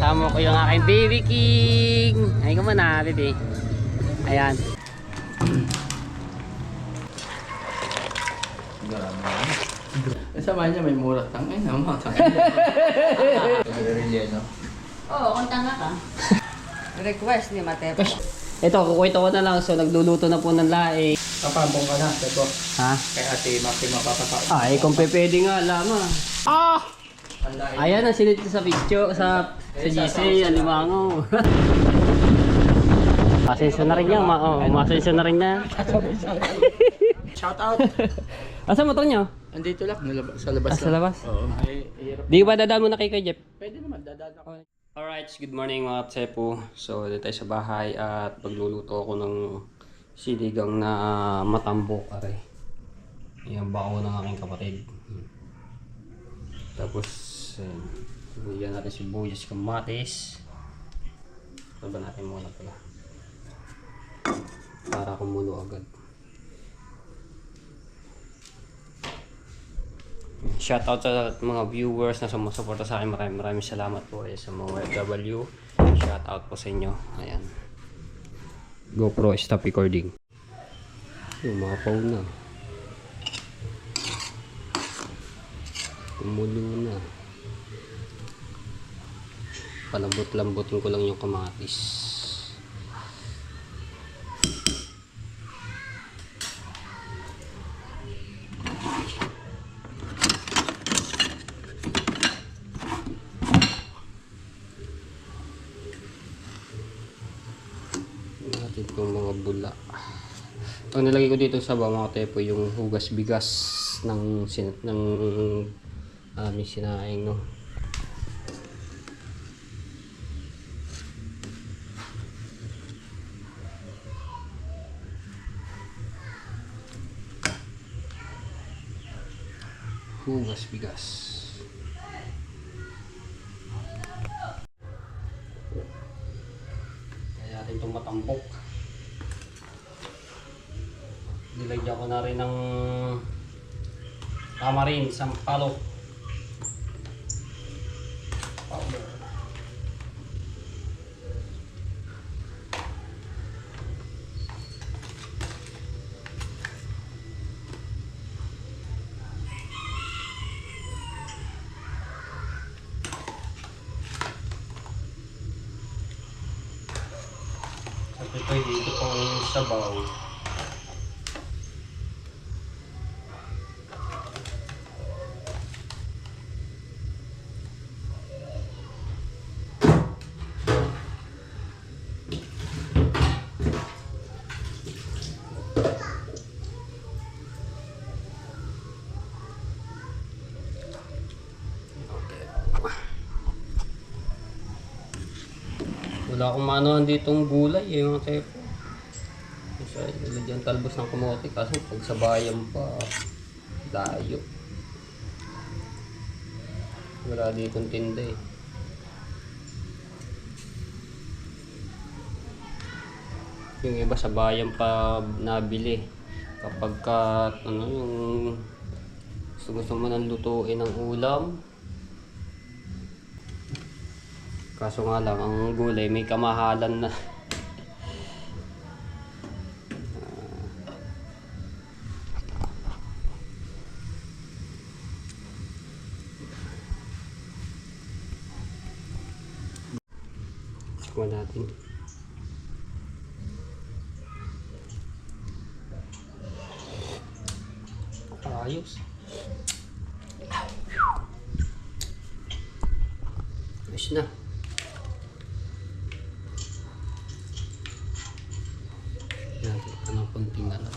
Kasama ko yung aking baby king. Ay ka muna, baby. Ayan. Kasama niya may murat tangin na mga tangin. Oo, kung tanga ka. Request ni Matepo. Ito, kukwento ko na lang. So, nagluluto na po ng laing. Kapambong ka na, Tepo. Ha? Kay Ate Maki mapapatao. Ay, kung pwede nga, lama. Ah! Ayan ang sinit sa picture, sa GC, alimango. Masensya na rin yan, masensya na rin na. Shout out! Asa motor nyo? Andito lang, sa labas Sa labas? Oo. Ay, hirap. Di ba dadaan mo na kay Jeff? Pwede naman, dadaan ako. Alright, good morning mga tsepo. So, dito tayo sa bahay at pagluluto ako ng sinigang na matambok. Aray. Yung bako ng aking kapatid. Tapos, buyan natin sibuyas, kamatis. Laban natin muna pala. Para kumulo agad. Shoutout sa mga viewers na sumusuporta sa akin. Maraming salamat po sa mga FW. Shoutout po sa inyo. Ayan. GoPro stop recording. Umapaw na. Kumulo na. Palambot-lambotin ko lang yung kamatis. Natin itong mga bula. Ang nilagay ko dito sa mga tepo yung hugas bigas ng aming sinaing, no. Hugas bigas. Kaya natin itong matambok. Nilagyan ko na rin ng tamarin, sampalok powder. At ito dito pang sabaw. Wala akong maanohan ditong gulay mga tepo. Kasi nilagyan talbos ng kamote kaso pag sa bayan pa layo. Wala ditong tinda eh. Yung iba sa bayan pa nabili. Kapag ka yung gusto mo nang lutuin ng ulam. Kaso nga lang, ang gulay may kamahalan na. Tikman natin. Ayos. Ayos na. Natin ito ng konting alam.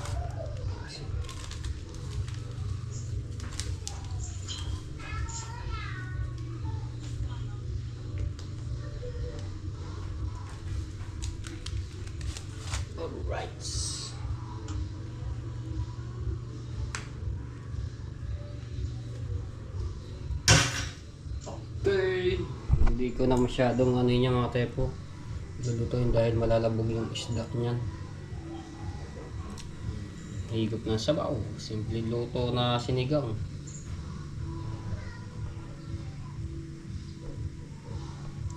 Alright. Okay. Hindi ko na masyadong ano niya mga tepo. Lulutuin dahil malalabog yung isda niyan. Higop ng sabaw. Simple luto na sinigang.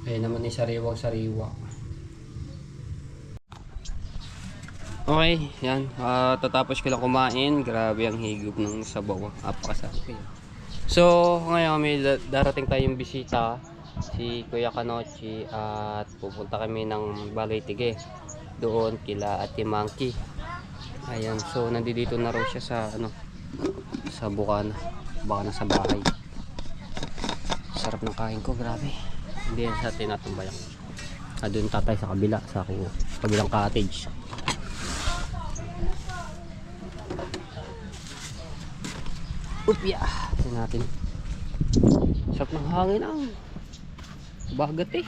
Ayun naman ni sariwang sariwa. Okay, yan. Tatapos ko lang kumain. Grabe ang higop ng sabaw. Napakasarap yun. So, ngayon may darating tayong bisita. Si Kuya Kanochi at pupunta kami ng Balay-Tige. Doon kila Ate Monkey. Ayan, so nandito na raw siya sa sa Bukana. Baka nasa bahay. Sarap ng kain ko, grabe. Hindi yan sa tinatumbayan. Doon tatay sa kabila, sa kabilang cottage. Upya! Ito natin. Sarap ng hangin ang bagat eh.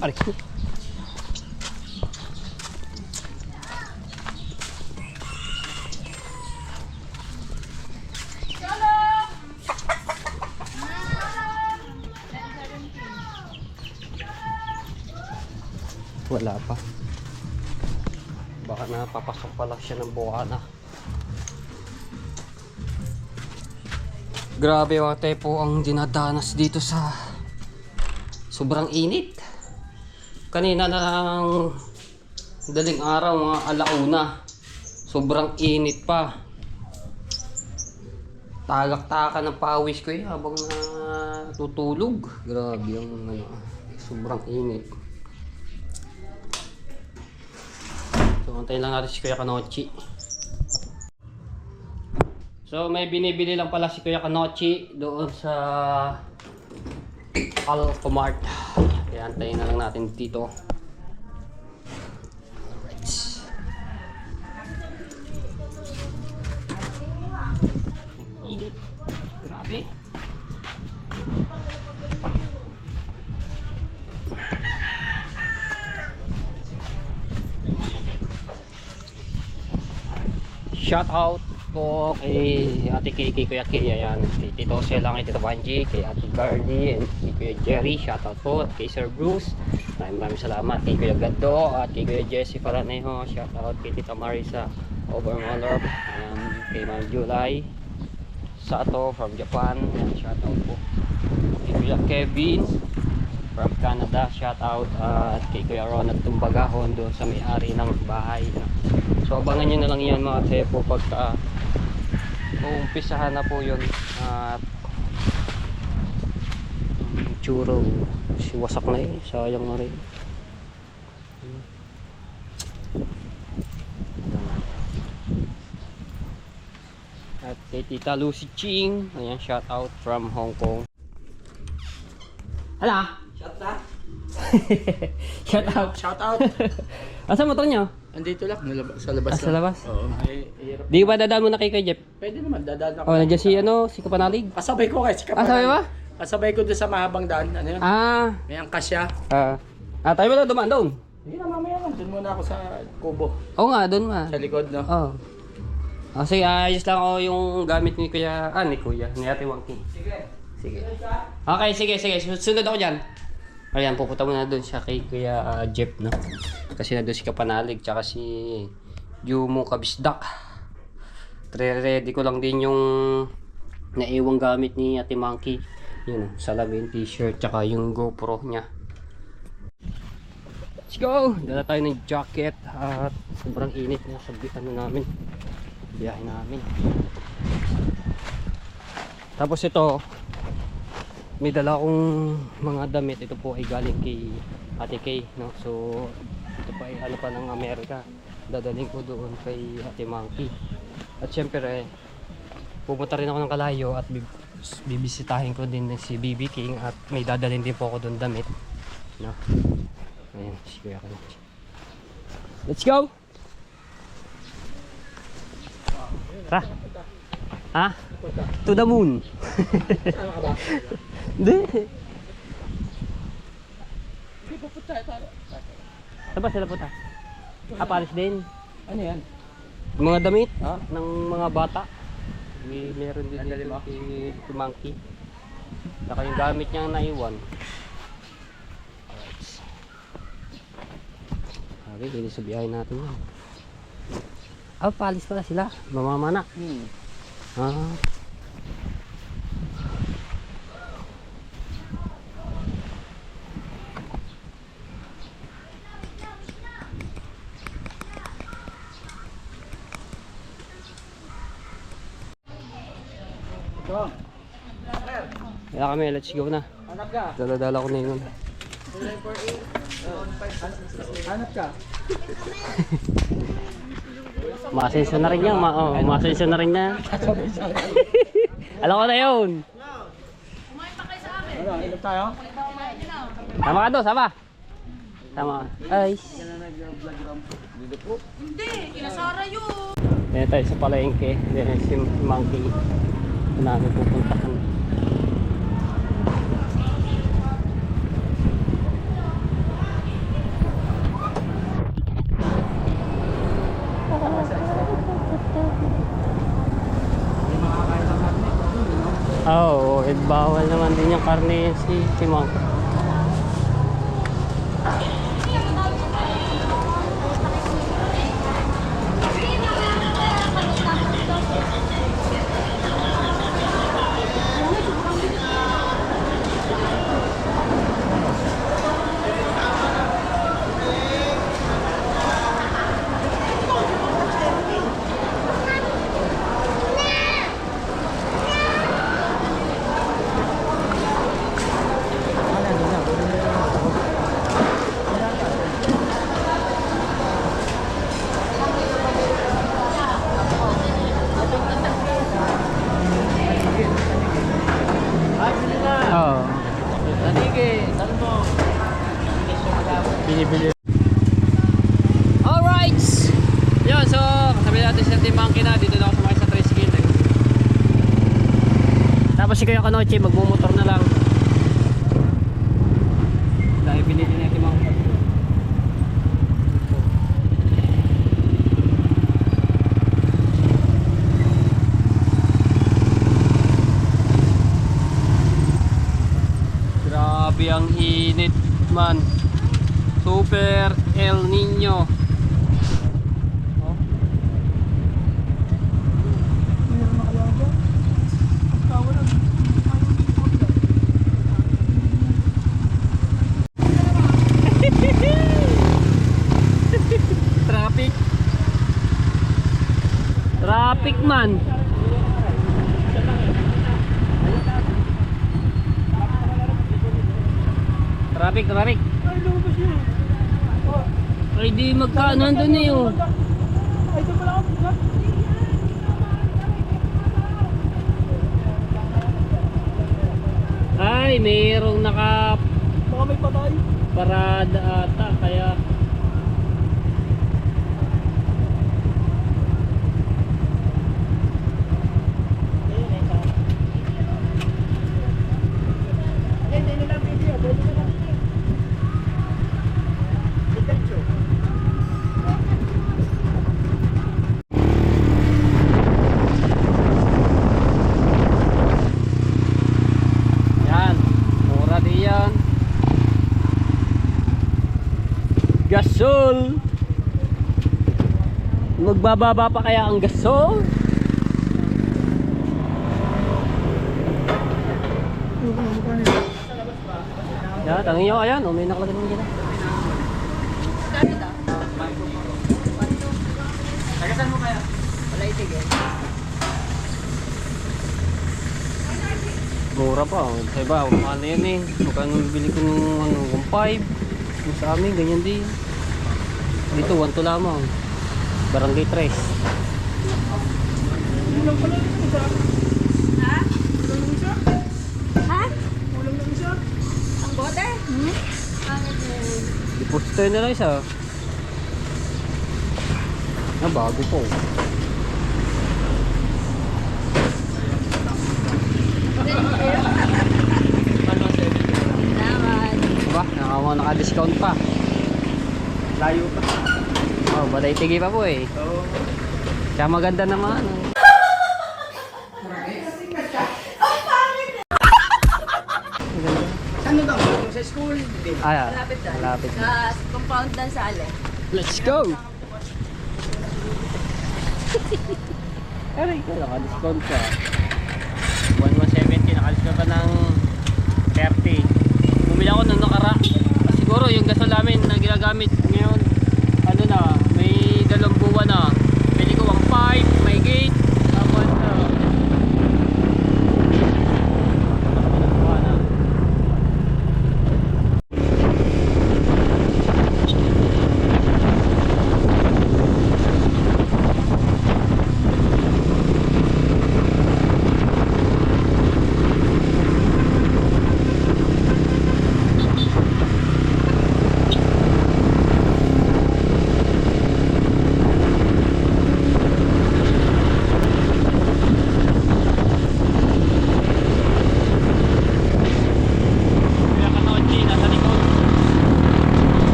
Aray ko. Wala pa. Baka napapasok pa lang siya ng Bukana. Grabe mga tepo ang dinadanas dito sa sobrang init. Kanina ng daling araw mga alauna. Sobrang init pa. Tagak-taka ng pawis ko habang natutulog. Grabe ang sobrang init. So, antayin lang natin si Kuya Kanochi. So, may binibili lang pala si Kuya Kanochi doon sa Alcomart. Kaya antayin na lang natin dito. Alright. Init. Grabe. Shout out po kay Ate Kiki, Kuya Kia, yan, kay Tito Selang, kay Tito Banji, kay Ate Gardy, and kay Kuya Jerry. Shout out po at kay Sir Bruce. Maraming salamat kay Kuya Gado at kay Kuya Jesse Paranejo. Shout out kay Tita Marisa Overmolor, and kay Ma'am July Sato from Japan. Yan, shout out po kay Kuya Kevin from Canada. Shout out at kay Kuya Ronald Tumbagahon doon sa may-ari ng bahay. So abangan nyo na lang yan mga tepo pagka umpisahan na po yun at churro wasak na sayang na rin. At kay Tita Lucy Ching, ayan, shout out from Hong Kong. Hala! Shout out. Shout out! Shout out. Asa motor nyo? Andito lang, sa labas Sa lang. labas? Oo. Ay, hirap. Di ba dadaan mo na kay Jeff? Pwede naman, dadaan ako. Oh, nandiyan si Kapanalig. Kasabay ko si Sabi ba? Kasabay ko doon sa mahabang daan. Ano yun? Ah, May angkasya. tayo ba na dumaan doon? Hindi na, mamaya lang. Doon muna ako sa kubo. Oo nga, doon nga. Sa likod, no? Oo. Sige, ayos lang ako yung gamit ni Kuya, ni Ate Wangki. Sige. Sige. Okay, sige. Sunod ako dyan. Ayan, pupunta muna doon siya kay Kuya Jeff, no? Kasi na doon si Kapanalig, tsaka si Yumo Kabisdak. Ready ko lang din yung naiwang gamit ni Ate Monkey. Yun, salamin, t-shirt, tsaka yung GoPro niya. Let's go! Dala tayo ng jacket at sobrang init na sa namin. Biyahe namin. Tapos ito, may dala akong mga damit. Ito po ay galing kay Ate Kay, no? So ito pa ay ano pa ng Amerika. Dadaling ko doon kay Ate Monkey. At syempre pupunta rin ako ng Kalayo at bibisitahin ko din si BB King at may dadalhin din po ako doon damit, no? Ayan, sige ako. Let's go! Tara! Ha? To the moon! Sama ka ba? Hindi! Hindi, pupunta tayo. Saan ba sila punta? Paris din. Ano yan? Mga damit Ha? ng mga bata. Meron din Dadali dito mo? si Monkey. Saka yung gamit niyang naiwan. Okay, hindi sa biyahe natin yan. Palis pala sila. Mamamana. Ah. So, Kaya kami, let's go na. hanap ka. Dala-dala ko na yun. Hanap ka. Masenso na rin yan. Masenso na rin yan. Alam ko na yun. Ano, inom tayo? Sama ka doon, sama. Sama. Ay. Hindi, kinasara yun. Dito tayo sa palengke. Dito si Monkey. Ito namin pupuntahan. Oo, bawal naman din yung karne si Monkey. Oo. Tanige, tanong mo. Binibili. Alright! Yun, so kasabi natin si Team Monkey na. Dito na ako sumakay sa tricycle. Tapos si Kuya Kanoche, magmumotor na lang. Dahil binili na Team Monkey. Grabe ang init man. Super El Nino. Oh. Traffic. Traffic man. Traffic, traffic. Ay, di magkano nandun na yun. Ay, ito pala ako. Ay, mayroong naka Baka may patay. parada ata, kaya Hindi nila video. Pwede na lang. Diretso. yan, mura di yan. Gasol. Magbababa pa kaya ang gasol? Yan, tanongin nyo, ayan, may nakalagay naman dyan. Kano daw? Tagasan mo kaya? Wala itigil. Mura pa, sa iba, ano yan eh. Magkano bibili ko ng ano, 1.5. Yung sa amin, ganyan din. Dito, 1 to lamang. Barangay 3. Ulang pala yung isa. Ha? Ulang yung isa. Ha? Ulang yung isa. Ang bote? Pangit na yun. Deposito na lang isa. Ah, bago po. Salamat. Diba? Naka-discount pa. Layo pa. Oh, balay tigi pa po eh. Oo. Kaya maganda naman. Saan na daw? Sa school? Hindi. Ah, Malapit doon. malapit. Sa compound ng sale. Let's go! Aray ko, naka-discount ka. 1170, naka-discount ka ng 30. Bumili ako nung nakara. Siguro yung gasol namin na ginagamit ngayon, ano na, may 2 buwan na. Bili ko 1.5, may gate. Tapos,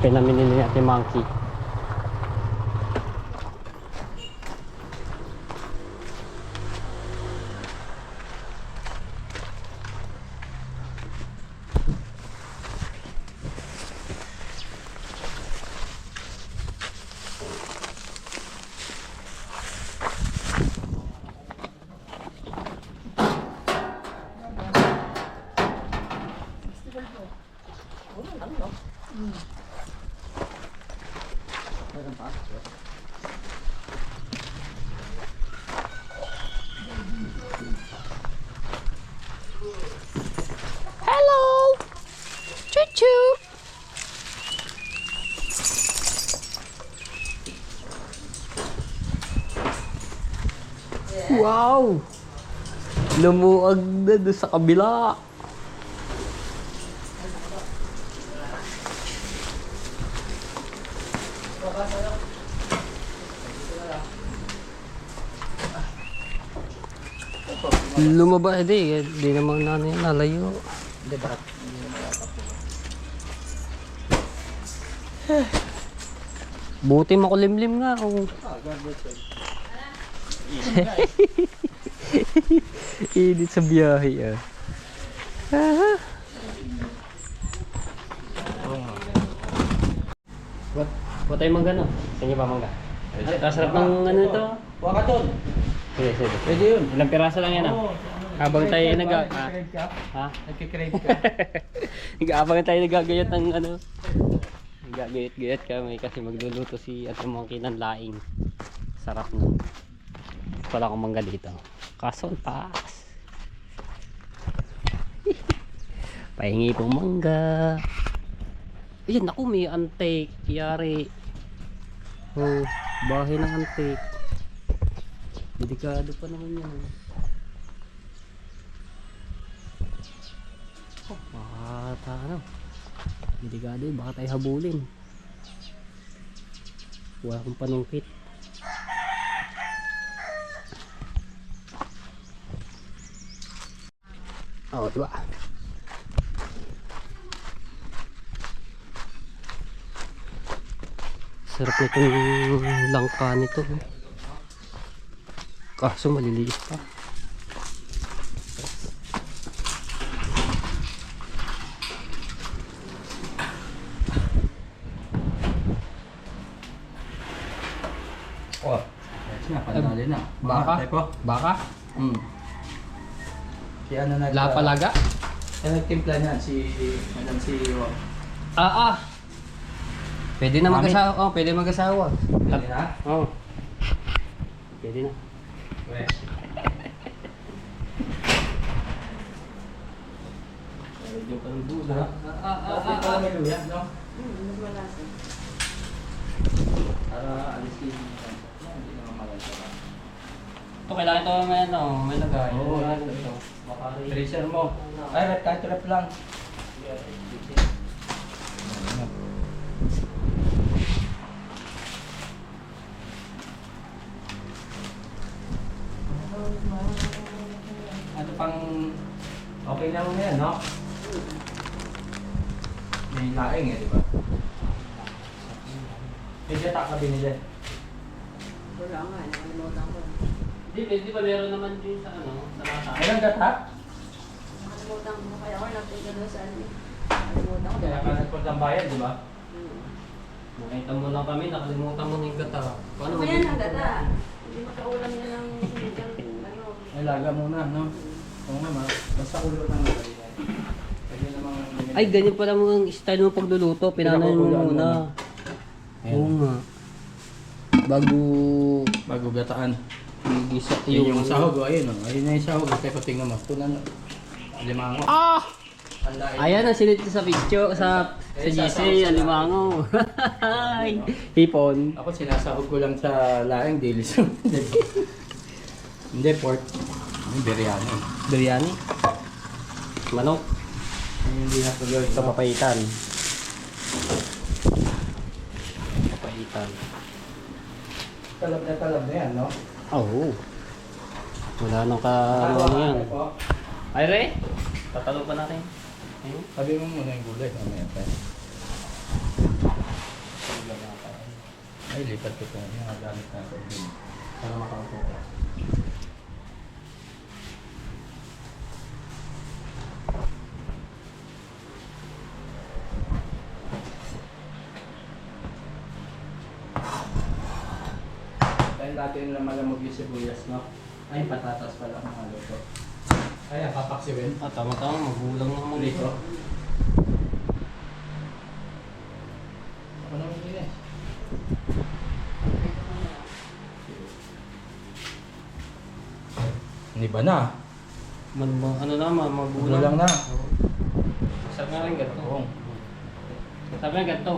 pinamili ni Ate Monkey. Hello! Choo-choo! Wow! Lumuag na doon sa kabila. Lumaba, di naman na yan, nalayo. Hindi, bakit? Buti makulimlim nga. Oh. Init sa biyahe ah. What tayo mangga no? Sa inyo ba mangga? Kasarap ng ano ito? Waka doon. Sige, sige. Pwede yun. Ilang piraso lang yan ah. Habang tayo Nagkikrave ka? Ha? Nagkikrave ka? Habang tayo nagagayat ng ano. Nagagayat-gayat kami kasi magluluto si Ate Monkey ng laing. Sarap nun. Wala akong mangga dito. Kaso pass. Pahingi pong mangga. Ayan ako, may antique. Yari. Oh, bahay ng antique. Delikado pa naman yan. Oh, baka ano. Delikado yun, baka tayo habulin. Wala akong panungkit. Oh, diba? Sarap nitong langka nito. Kaso maliliit pa. Oh, ayos na, pandali na. Baka? Typo? Baka? Si ano nag... Lapalaga? Nagtimpla niyan, si Madam CEO. Pwede na Mami? mag-asawa. Oh, pwede mag-asawa. Pwede na? Oh. Pwede na. Weh. Medyo kalbula. Ito may luya, no? Para alisin. Hindi naman malasa. Ito, kailangan ito may ano, may lagay. Oo, Ano ito. Baka rin. Tracer mo. Ay, rep, kahit rep lang. Ano pang okay na mo yan, no? May laing eh, di ba? May jatak ka binili. Wala nga, nakalimutan ko. Di ba meron naman din sa ano, sa lata? Ilang jatak? Nakalimutan ko, kaya ako napunta doon sa ano. Nakalimutan ko. Kaya ka nagpunta ng bayan, di ba? Nakita mo lang kami, nakalimutan mo na yung gata. Paano Ano yan ang data? Hindi makaulam niya ng ano. Ay, laga muna, no? Oo nga, basta ulo ng lagay. Pwede namang... Ay, ganyan pala mo ang style mo pagluluto. Pinanayin mo Pinakukuluan muna. Ayan. Oo nga. Bago Bago gataan. gigisa Yun yung sahog, oh, ayun, oh. Ayun na yung sahog. Kasi tingnan mo. Ito na, alimango. Ah! Ang laing. Ayan ang sinit sa picture sa GC, alimango. Ay, hipon. Ako sinasahog ko lang sa laing dilis. Hindi, pork. Hindi, biryani. Biryani. Manok. Hindi na tuloy. Ito papaitan. Papaitan. Talab na yan, no? Oo. Wala nang ano yan. Ay, Re. Tatalo pa natin. Ayun. Sabi mo muna yung gulay. Mamaya pa. Ay, lipat ko ito. Yung mga gamit natin din. Para makaupo ko. Dahil dati yung malamog yung sibuyas, no? Ay, patatas pala ang halo ko. Ay, papaksiwin. Tama-tama, magulang na mo Dito. dito. Ako naman din eh. Hindi ba na? Ano naman, magulang. Magulang na. Sarap nga rin ganito. Oo. Sabi nga ganito.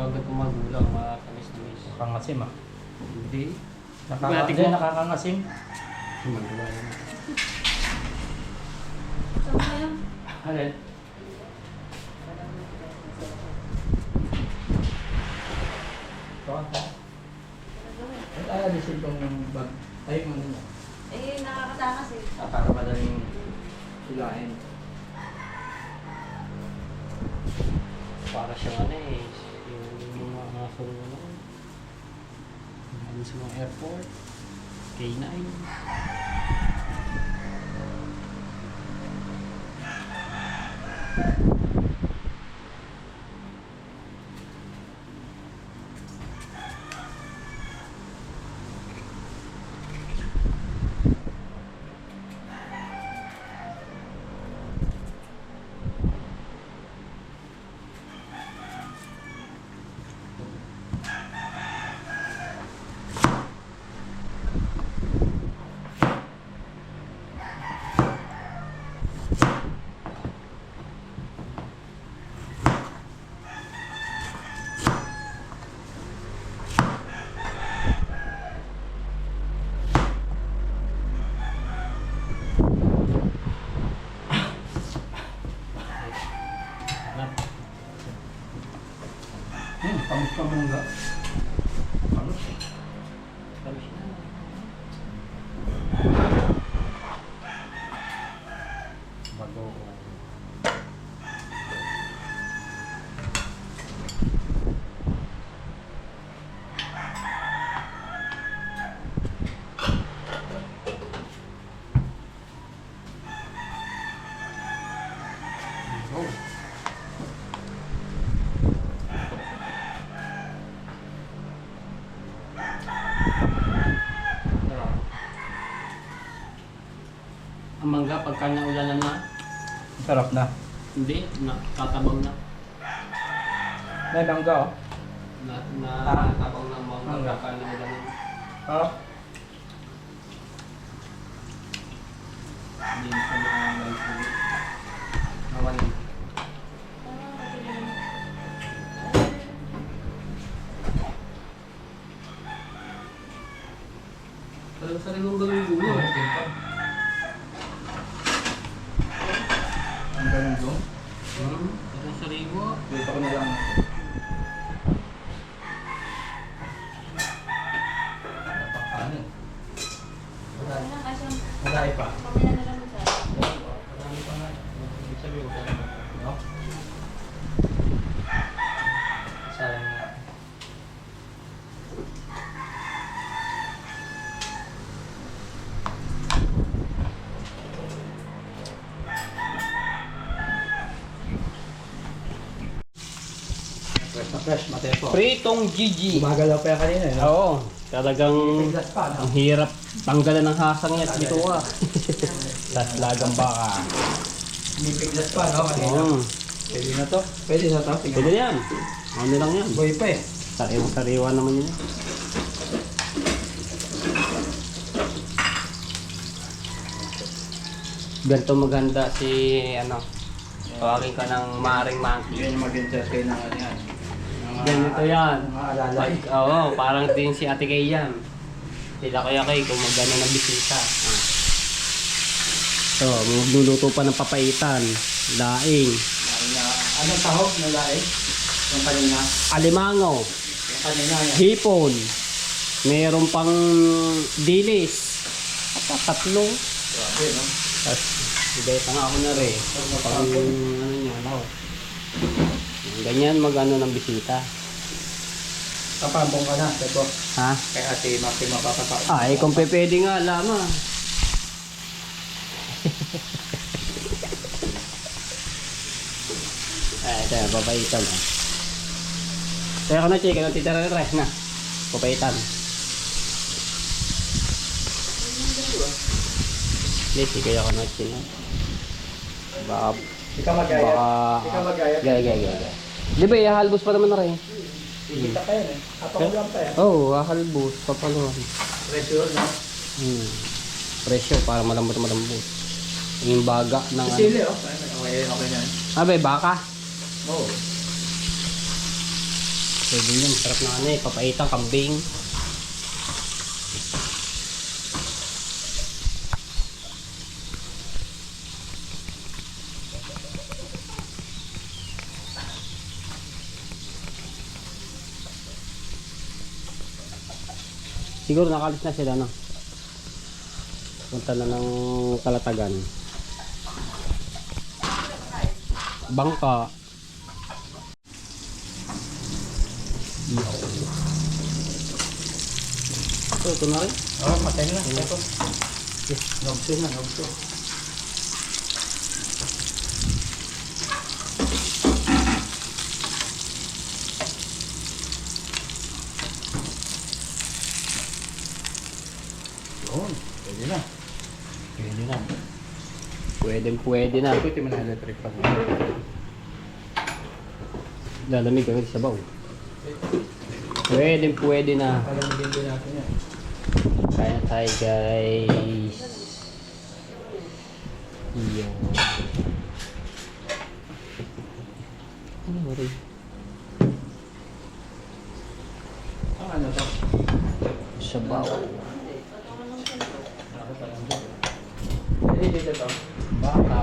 Ganito magulang, matamis-tamis. Nakangasim ah. Hindi. Hindi, nakakangasim. Magulang na. Saan mo yan? Alin? Ito ata. At ayalisin kong bag. Tayo mo nila. Eh, nakakatakas eh. Para madaling hilahin. Para siyang ano eh. Yung mga aso ano. Ano sa mga airport. K9. Tamis pa mungga. Ano? Tamis na. Bago. Oh. Ang mangga pagka naulanan na, Sarap na. hindi, tatabang na. May mangga oh. Tatabang na mangga Mangga. pagka naulanan. Oh. Hindi siya mawalan. Mawalan. Pero sa rin mong gawin gulo. Ang ganun doon. Ito sa ribo. Dito ko na lang. Napakanin. Wala na kasi Wala pa. pamila na lang mo sa Marami pa nga. Ibig sabihin ko. No? Sayang nga. Fresh na fresh, matepo. Pritong Gigi. Gumagalaw pa yan kanina, no? Oo, talagang Piglas pa, no? ang hirap tanggalan ng hasang yan. Dito ka. Tas lagang baka. May piglas pa, no? Kanina. Oo. Pwede na to? Pwede na to? Tingnan. Pwede yan. Ano lang yan. Boy pa eh. Sariwa naman yun. Ganito maganda si ano. Tawagin ka ng Maring Monkey. Yan yung mag-interest kayo ng ano yan. Ganito yan. Mga alalay. Oo, parang din si Ate Kay yan. Sila Kuya Kay kung magano ng bisita. So, magluluto pa ng papaitan, daing, Anong tahog na laing? Yung kanina? alimango, Yung kanina yan. hipon, meron pang dilis, tatlo. Grabe, no? Tapos, ibeta nga ako na rin. Pang ano niya, ano. Ganyan mag-ano ng bisita. Papambong ka na, Teko. Ha? Kay ate Maki mapapapakain. Ay, kung pwede nga, lama. Ay, ito, papaitan. Kaya ako na, chicken, ang titira na. Papaitan. Yes, kaya ako na, chicken. Baka, Ikaw magaya. baka, Ikaw magaya. gaya. Di ba, ihahalbos pa naman na rin. Ikita pa yan eh. Apang lang pa yan. Oo, hahalbos, papaluan. Pressure, no? Presyo, para malambot. Yung baga ng ano. Sili, oh. Okay na. Abe, baka. Oo. Pwede yun, sarap na ano eh, papaitang kambing. Siguro nakalis na sila, no? Punta na ng Kalatagan. Bangka. Ito na rin. Oh, patay na. Ito. Nogso na, nogso. Yun, pwede na. Pwede na. Pwede na. Ito, ito mo na electric pa. Lalamig agad sa baw. Pwede na. Palamigin din natin yan. Kaya tayo guys. Iyo. Ano ba rin? Ang ano to? Sabaw. Pwede dito to. Baka.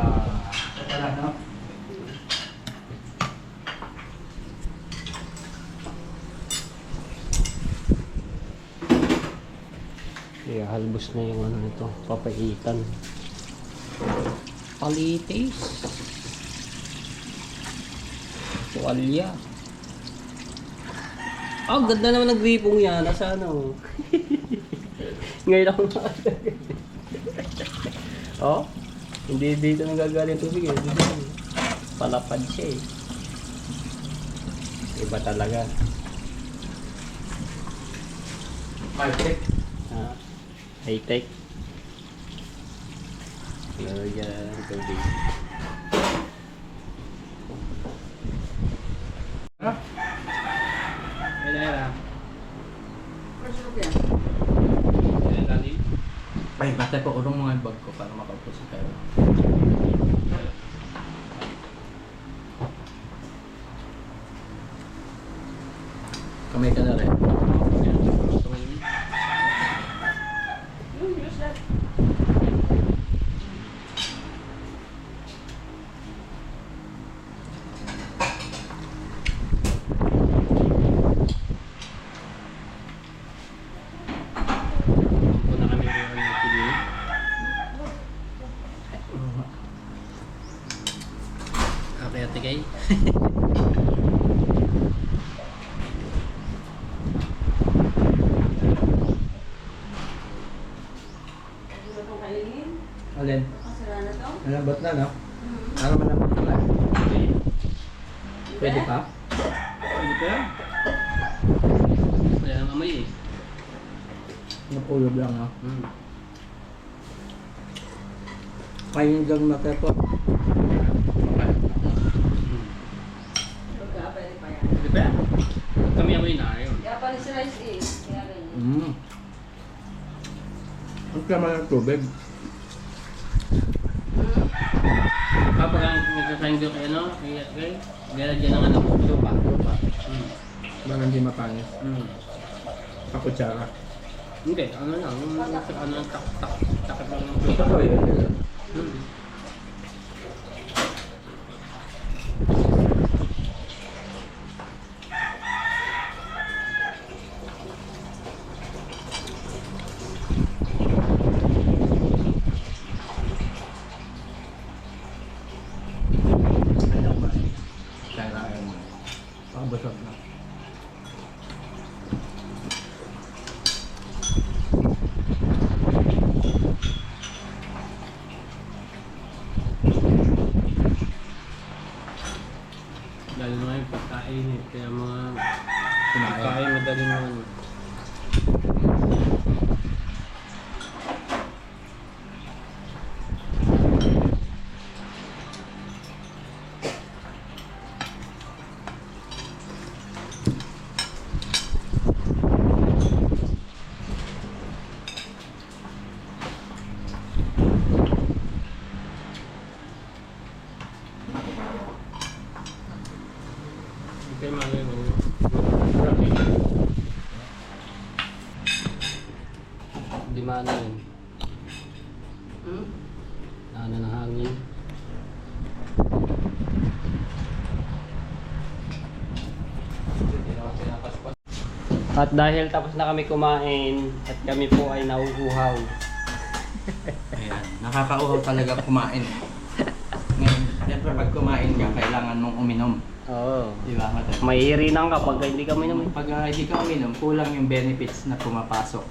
Wala, no? Kaya halbos na yung ano nito. Papaitan. Palitis. Tuwalya. Ah, ganda naman ng gripong yan. Nasa ano? Ngayon ako nakasagay. Oh, hindi dito nagagaling tubig eh. Dito. Palapad siya eh. Iba talaga. Market. Ah, high-tech. Lalagyan ng tubig. Ah. Era. First look yan. Ay, basta ko urong mga bag ko para makaupo sa kayo. Kamay ka na rin. Use that. Ito na kami rin ng pili. Okay, ate kay. Hindi ba itong kainin? Alin? Ang sira na to? Malambot na, no? Ano malambot na lang? Pwede pa? Pwede pa yan. Wala nang amoy eh. Napulog lang, no? Kain lang na kepo. Pagka, pwede pa yan. Pwede pa yan. Kami amoy na yun. Kaya pala si rice eh. Kaya ganyan. Ang kama ng tubig. Kapag ang nagsasayin ko kay ano, kay gala dyan ang ano, lupa. Baka hindi mapangit. Pakutsara. Hindi, ano lang, ano, takip lang ng lupa. Ito yun. Pakabasag na. kumain. Kaya madali naman. Okay, malay mo. Di maano yun. Ano ng hangin. At dahil tapos na kami kumain at kami po ay nauuhaw. Ayan, nakakauhaw talaga kumain. Ngayon, siyempre pag kumain ka, kailangan mong uminom. Oo. Di ba? Maiirinan ka pag hindi kami naman. Pag hindi ka uminom, kulang yung benefits na pumapasok.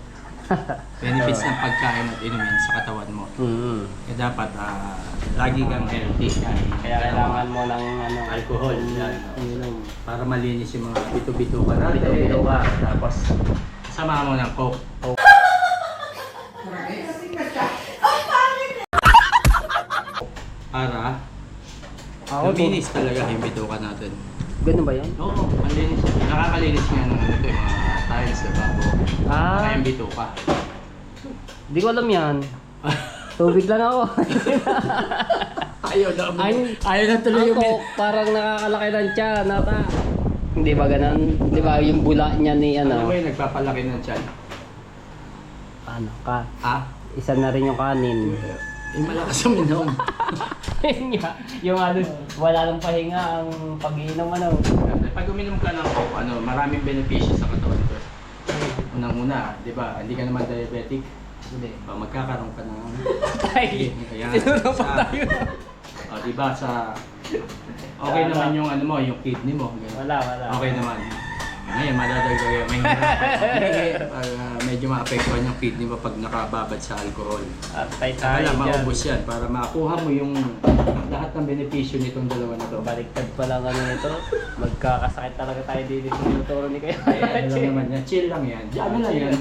Benefits ng pagkain at inumin sa katawan mo. Kaya dapat lagi kang healthy. Kaya kailangan mo ng ano, alcohol. inom. Para malinis yung mga bito-bito ka natin. Bito-bito ka. Tapos, sama mo ng coke. Para malinis talaga yung bituka natin. Ganun ba yan? Oo, malinis. Nakakalinis nga ng ito yung mga tiles na bago. Kaya yung bituka. Di ko alam yan. Tubig lang ako. Ayaw na. Ayaw na tuloy yung Ako, parang nakakalaki ng tiyan. Nata. Hindi ba ganun? Di ba yung bula niya ni Ano ano? mo yung nagpapalaki ng tiyan? Ano ka? Ah? Isa na rin yung kanin. Yung malakas uminom. Yun nga, yung ano, wala nang pahinga ang pag-iinom ano. Pag uminom ka ng coke, maraming benepisyo sa katawan ko. Unang-una, di ba, hindi ka naman diabetic. Hindi. Magkakaroon ka ng... Ay, Ayan, tinuro pa tayo. Di ba, okay naman yung ano mo, yung kidney mo. Ganun. Wala. Okay naman. Ngayon, madadagdag may medyo maapektuhan yung kidney mo pag nakababad sa alcohol. At tayo Kaya dyan. maubos yan para makuha mo yung lahat ng benepisyo nitong dalawa na to. Baliktad pa lang ano nito. Magkakasakit talaga tayo dito sa tinuturo ni Kuya. Ano lang naman yan, chill lang yan. Ano lang yan.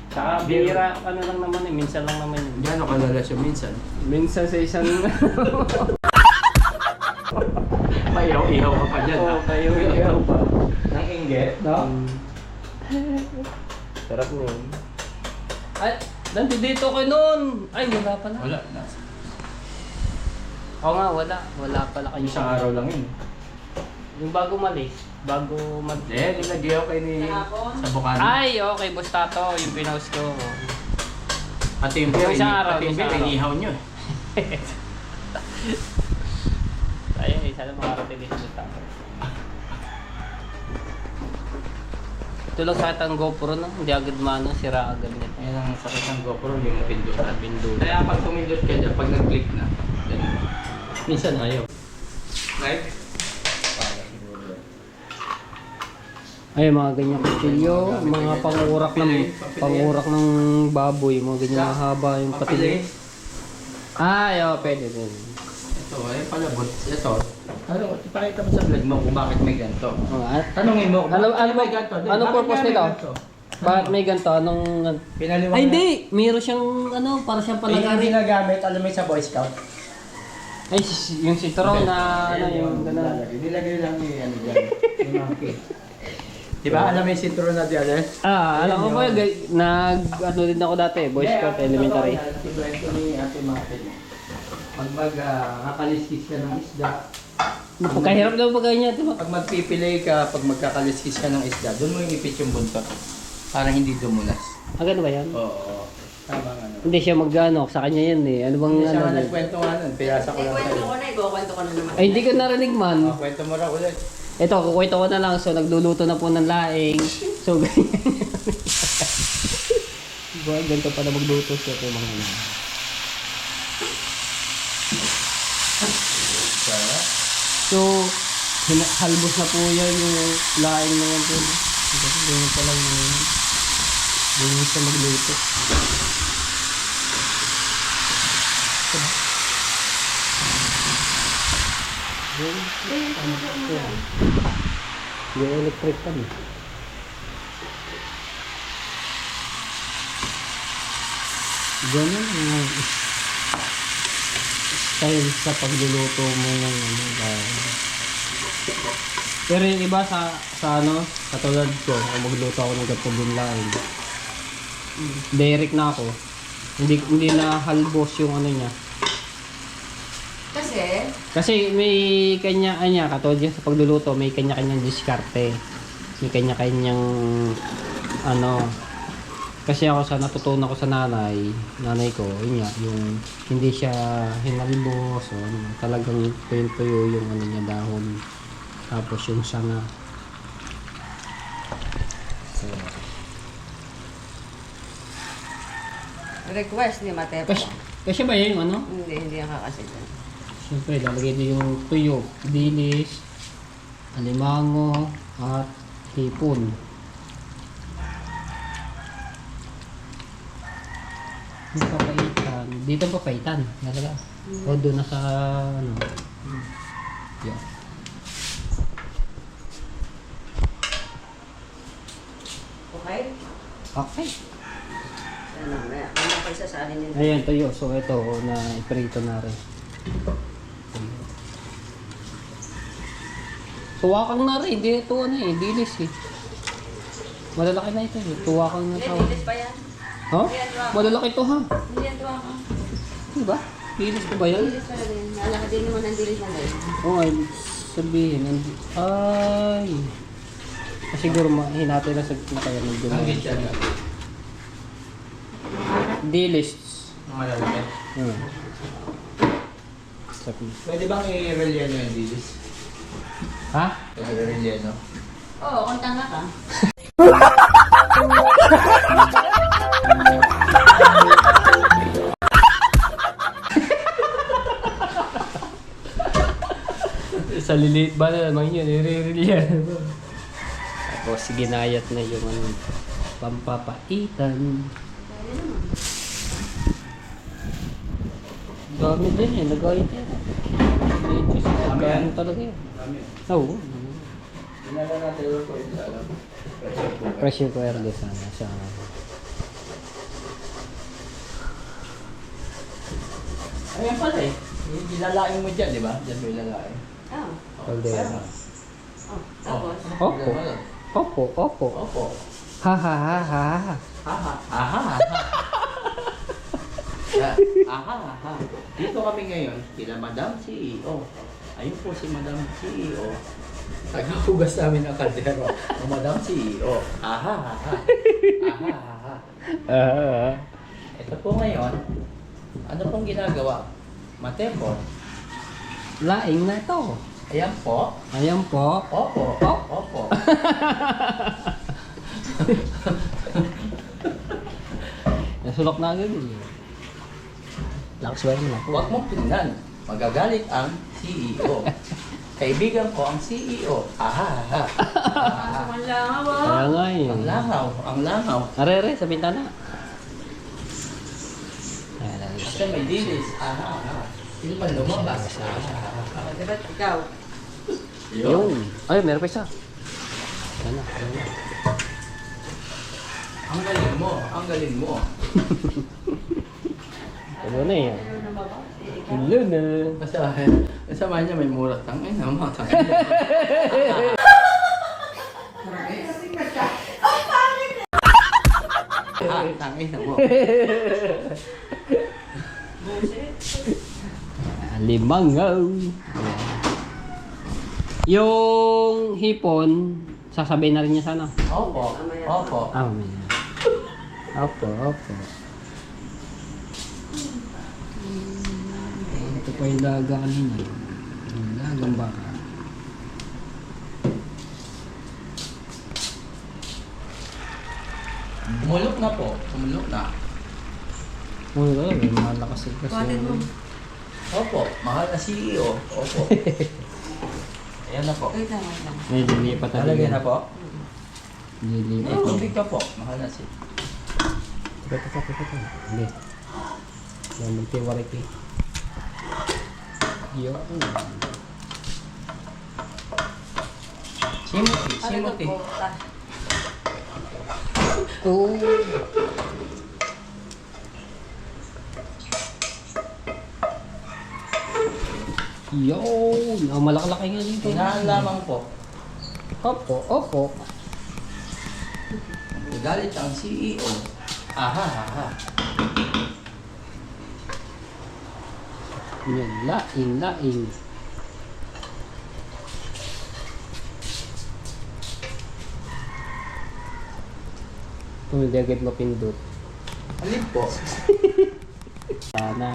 Saka bihira, ano lang naman eh, minsan lang naman yun. Gano'n kalala siya minsan. Minsan sa isang... Paihaw-ihaw ka pa dyan. Oo, paihaw-ihaw pa. Nang inggit, no? Sarap na yun. Ay, nandito ko nun! Ay, wala pala. Wala. Oo nga, wala. Wala pala kayo. Isang araw lang yun. Yung bago malis. Bago mag... Nilagay ako kay ni Kahapon? sa Bukana. Ay, okay, Bustato. Yung pinost ko. Pati yung Yung isang araw, pati yung isang araw. inihaw nyo. Ayun, isa lang makarating dito sa Bustato. Ito lang sakit ang GoPro no? Hindi agad mano, sira agad niya. Ayan ang sakit ng GoPro, hindi mo pindutan. Pindot. Kaya pag pumindot ka dyan, pag nag-click na, ganun. Minsan ayaw. Right? Ay, mga ganyan kutsilyo, mga pangurak ng baboy, mga ganyan mahaba yung patilyo. Ay, oo, pwede din. Ito, ay palabot. Ito. Ano, ipakita mo sa vlog mo kung bakit may ganito. Oh, Tanungin mo kung bakit may ganito. anong Bakit purpose nga may nito? ganito? Bakit may ganito? Anong... Pinaliwanag. Ay, hindi! Meron siyang, ano, para siyang Yung palagari. ginagamit, alam mo sa Boy Scout. Ay, yung sitro na, ano, yung gano'n. Nilagay lang yung ano dyan. Yung monkey. Diba? Alam mo yung sintro na dyan? Alam ko ba, ano din ako dati, Boy Scout Elementary. Ito ni Ate Martin. Pag magkakaliskis ka ng isda, Napakahirap daw ba ganyan, di ba? pag magpipilay ka, pag magkakaliskis ka ng isda, doon mo yung ipit yung buntot. Para hindi dumulas. Gano'n ba yan? Oo. Tama nga. Hindi siya mag-ano, sa kanya yan eh. Ano bang Hindi siya ano? nga nagkwento nga nun. Pinasa ko lang Kwento sa'yo. ko na, ikukwento ko na naman. Ay, hindi ko narinig man. Kwento mo raw ulit. Ito, kukwento ko na lang. So, nagluluto na po ng laing. So, ganyan. Ganito pala magluto siya. Ito yung mga ano. So, halbos na po yan yung laing na yan po. Ganyan pa lang yun. Ganyan siya magluto. Yung electric pan eh. Ganun yung style sa pagluluto mo ng ano dahil. Pero yung iba sa ano, katulad ko, kung magluto ako ng ganito din lang. Direct na ako. Hindi na halbos yung ano niya. Kasi may kanya-kanya, katulad yan sa pagluluto, may kanya-kanyang diskarte. May kanya-kanyang ano. Kasi ako sa natutunan ko sa nanay ko, yun nga, yung hindi siya hinalbos, o ano, talagang tuyo yung ano niya, dahon. Tapos yung sanga. So, Request ni Matepo. kasi ba yun yung ano? Hindi ang kakasigyan. Siyempre, lalagay din yung tuyo, dilis, alimango, at hipon. Yung papaitan. Dito ang papaitan. Nalaga. O doon na sa ano. Yan. Okay? Okay. Ano pa isasalin nito? Ayan, tuyo. So, ito na iprito na rin. Tuwakang na rin. Hindi ito ano eh. Dilis eh. Malalaki na ito eh. Tuwakang na Hindi, ito. dilis pa yan. Ha? Malalaki ito ha. Hindi yan tuwa ka. Diba? Dilis ko ba yan? Dilis pa rin. Nalaki din naman ang dilis na rin. Oo, ay sabihin. Ay. Siguro hinati na sa kaya ng Ang dumaan. gitya niya. Dilis. Ang malalaki. Sabi. Pwede bang i-relleno yung dilis? Ha? I-relleno? Oo, kung tanga ka. Sa liliit ba na naman yun? I-re-relian. Tapos ginayat na yung ano, pampapaitan. Dami din eh. Nagayat yan. Nagayat talaga yan. Oo. Ginala natin yung ko ito alam. Pressure cooker din sana sa Ayan pala eh. Ilalain mo dyan, di ba? Dyan mo ilalain. Ah. kaldera. Oh, tapos? Opo. Opo. Opo. Opo. Ha ha ha ha. Aha. Aha. Aha. Aha. Dito kami ngayon, kila Madam CEO. Ayun po si Madam CEO. Tagahugas namin ng kaldero. O Madam CEO. Aha. Aha. Aha. Aha. Ito po ngayon, ano pong ginagawa? Matepo. Laing na ito. Ayan po. Ayan po. Opo. Oh. Opo. Nasulok na agad eh. Lakas ba naman ako? Huwag mong tingnan. Magagalit ang CEO. Kaibigan ko ang CEO. Aha. Aha. Pasok ang langaw ah. Kaya nga eh. Ang langaw. Ang langaw. Arere, sa bintana. Ayan. Kasi may dilis. Aha. Aha. Hindi man lumabas. Oh, diba ikaw? Yung. Ay, meron pa isa. Ayan na. Ang galing mo. Ang galing mo. Ano na yan? Ano na ba ba? Hello na. Kasama niya may murat. Tangin na mga tangin. Tangin na mo. Limangaw. Yung hipon, sasabihin na rin niya sana. Opo. Opo. Ah, mamaya. Opo, opo. Ito pa yung daga kanina. Yung dagang baka. Tumulok na po. Tumulok na. Oh, may malakas eh kasi. Kuhatin mo. Opo. Mahal na CEO. Opo. Ayan na po. Wait lang, wait lang. May lilipat na Talagay na po. Lilipat na. Tubig pa po. Mahal na si. Teka. Hindi. Yan, magtiwarik eh. Yun. Simuti. Ano Simuti. to? Oh. Yun! Oh, malaki nga dito. Tinaan lamang po. Opo, opo. Galit ang CEO. Aha, aha. Yan, laing, laing. Kung hindi agad mapindot. Alin po? Sana.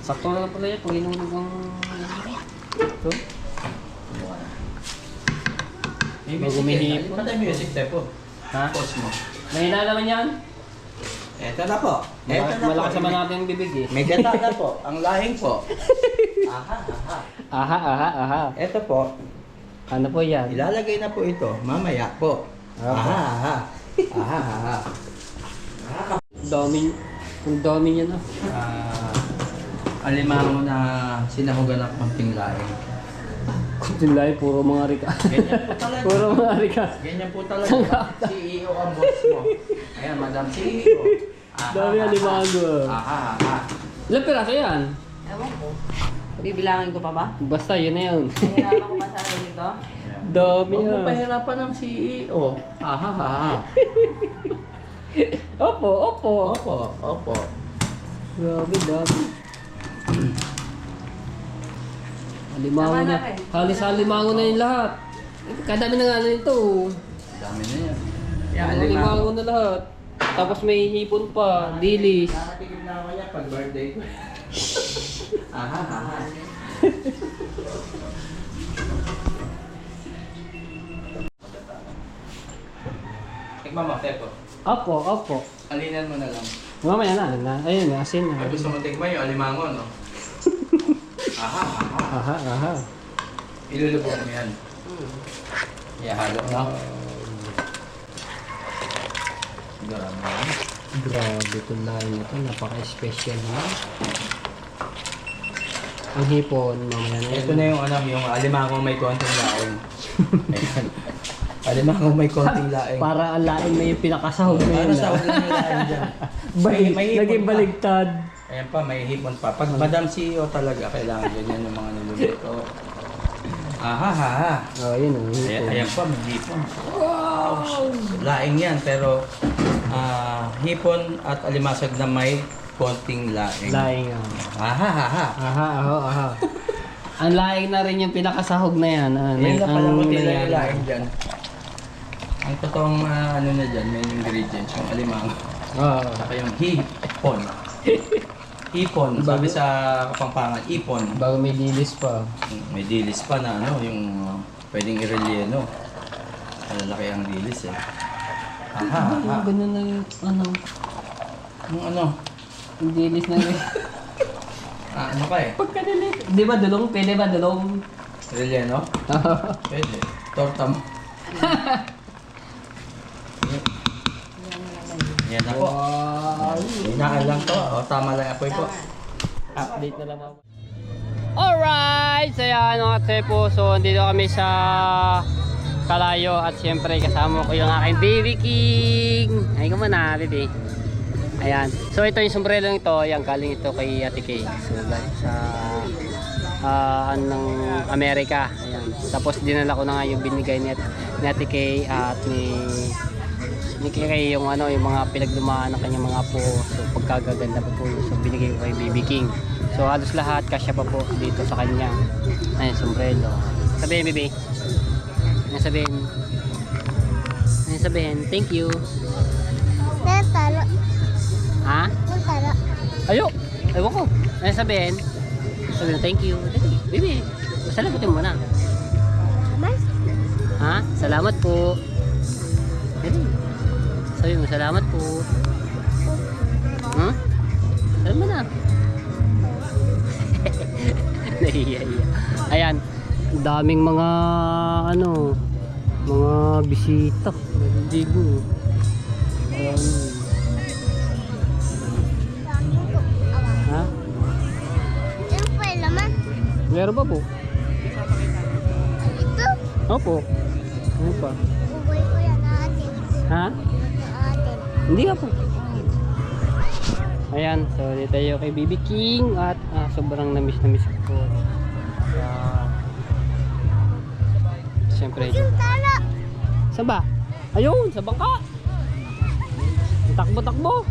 Sakto na pala yan pag inunog ang... Ito? Bago may hipon. Patay music tayo po. Ha? Pause mo. Mahina naman yan. Eto na po. Eto na Malakas po. naman natin ang bibig eh. May gata na po. Ang lahing po. Aha, aha. Aha, aha, aha. Eto po. Ano po yan? Ilalagay na po ito. Mamaya po. Aha. Aha, aha. Aha, aha. Dami. Ang dami niya na. Alimango na sinahugan ng konting lahing. Kunting lahi, puro mga rika. Ganyan po talaga. Puro mga rika. Ganyan po talaga. CEO ang boss mo. Ayan, Madam CEO. Aha, Dami aha. alimango. Aha, aha. Ilang piraso yan? Ewan ko. Bibilangin ko pa ba? Basta yun na yun. Nahirapan ko ba sa akin dito? Dami Huwag mo yan. pahirapan ng CEO. Aha, aha. Opo, opo. Opo, opo. Grabe, dami. Alimango Tama na. na rin. Halos alimango na yung lahat. Kadami na nga na ito. Dami na yan. Alimango na lahat. Tapos may hipon pa, dilis. Nakatikim na ako yan pag birthday ko. Aha, aha. Tikman mo, Tepo. Opo, opo. Alinan mo na lang. Mamaya na. Ayun, asin na. Ay, gusto mo tikman yung alimango, no? Aha, aha. Aha, aha. Ilulubog mo yan. Ihalo, no? Grabe yan. Grabe itong lain na ito. Napaka-special na. Ang hipon, mamaya na Ito na yung ano, yung alimango may konting laing. Ayan. Alimango may konting laing. Para ang lain na yung pinakasahog na Para yun. sa ulo yung laing dyan. May hipon Naging pa. baligtad. Ayan pa, may hipon pa. Pag Madam CEO talaga, kailangan ganyan yung mga niluluto. Aha, ha, ha. Oh, yun o. Ayan pa, may hipon. Wow! Laing yan, pero hipon at alimasag na may konting laing. Laing ah. Aha, ha, ha. Aha, aha, aha. Ang laing na rin yung pinakasahog na yan. Ngayon na pala ang mo tila nangyari. yung laing dyan. Ang totoong ano na dyan, may ingredients, yung alimango. Oo. Saka yung hipon. Hipon, sabi sa Kapampangan, ipon. Bago may dilis pa. May dilis pa na ano, yung pwedeng irelieno. Malalaki ang dilis eh. Aha, aha. Ganun na yung ano. Yung ano, Yung dilis na rin. ano ka eh? Pagkadilis. Di ba dulong? Pwede ba dulong? Irelieno? Pwede. Torta mo. Yan na po. Wow. Hinaan lang to. O, tama lang apoy po. Update na lang ako. Alright! So yan mga Tepo. So andito kami sa Kalayo at siyempre kasama ko yung aking baby king. Ay ko muna baby. Ayan. So ito yung sombrero nito. Yan galing ito kay Ate Kay. So galing sa ng Amerika. Ayan. Tapos dinala ko na nga yung binigay ni Ate Kay at ni Kay yung ano yung mga pinagdumaan ng kanyang mga apo. So pagkagaganda pa po yun. So binigay ko kay Baby King. So halos lahat kasya pa po dito sa kanya. Ayun, sombrero. Sabihin baby. Ayun sabihin. Ayun sabihin. Thank you. Natalo. Ha? Natalo. Ayo. Ewan ko. Ayun sabihin. Sabihin thank you. Dali. Baby. Salamutin mo na. Mas? Ha? Salamat po. Dali. Sabi mo, salamat po. Huh? Sabi mo na. Nahihiya. Ayan. Ang daming mga ano, mga bisita. Naligo. Ha? Yung pa laman. Meron ba po? Ito. Opo. Ano pa? Uboy ko yan natin. Ha? Natin. Hindi ka po. Ayan, so dito tayo kay BB King at so sobrang na miss ko. Siyempre, Yung tala. saan ba? Ayun, sa bangka. Takbo-takbo.